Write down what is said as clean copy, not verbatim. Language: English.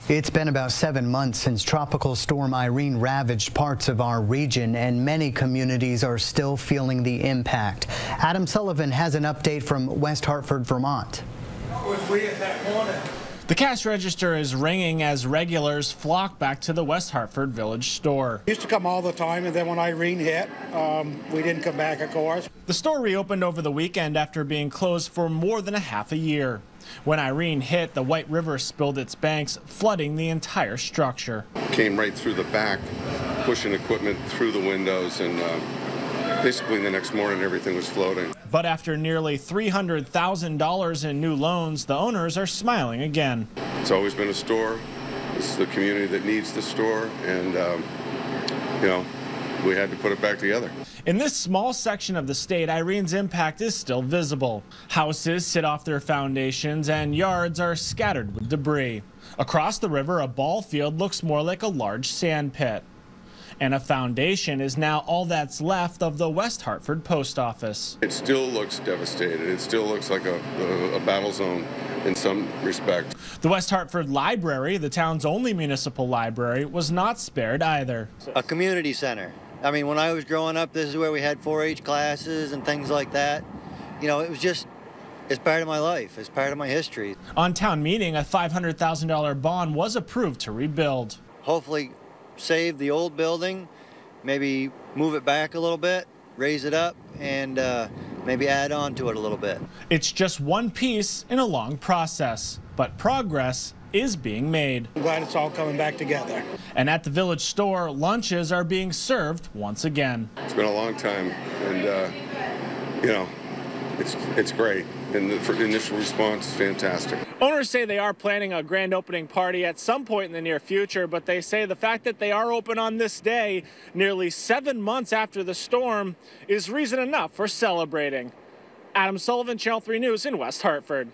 It's been about 7 months since Tropical Storm Irene ravaged parts of our region, and many communities are still feeling the impact. Adam Sullivan has an update from West Hartford, Vermont. The cash register is ringing as regulars flock back to the West Hartford Village store. Used to come all the time, and then when Irene hit, we didn't come back, of course. The store reopened over the weekend after being closed for more than a half a year. When Irene hit, the White River spilled its banks, flooding the entire structure. Came right through the back, pushing equipment through the windows, and basically the next morning everything was floating. But after nearly $300,000 in new loans, the owners are smiling again. It's always been a store. This is the community that needs the store, and you know, we had to put it back together. In this small section of the state, Irene's impact is still visible. Houses sit off their foundations and yards are scattered with debris. Across the river, a ball field looks more like a large sand pit. And a foundation is now all that's left of the West Hartford post office. It still looks devastated. It still looks like a battle zone in some respect. The West Hartford Library, the town's only municipal library, was not spared either. A community center. I mean, when I was growing up, this is where we had 4-H classes and things like that. You know, it was just, it's part of my life. It's part of my history. On town meeting, a $500,000 bond was approved to rebuild. Hopefully save the old building, maybe move it back a little bit, raise it up, and maybe add on to it a little bit. It's just one piece in a long process, but progress is being made. I'm glad it's all coming back together. And at the village store, lunches are being served once again. It's been a long time, and you know, it's great. And the initial response is fantastic. Owners say they are planning a grand opening party at some point in the near future, but they say the fact that they are open on this day, nearly 7 months after the storm, is reason enough for celebrating. Adam Sullivan, Channel 3 News in West Hartford.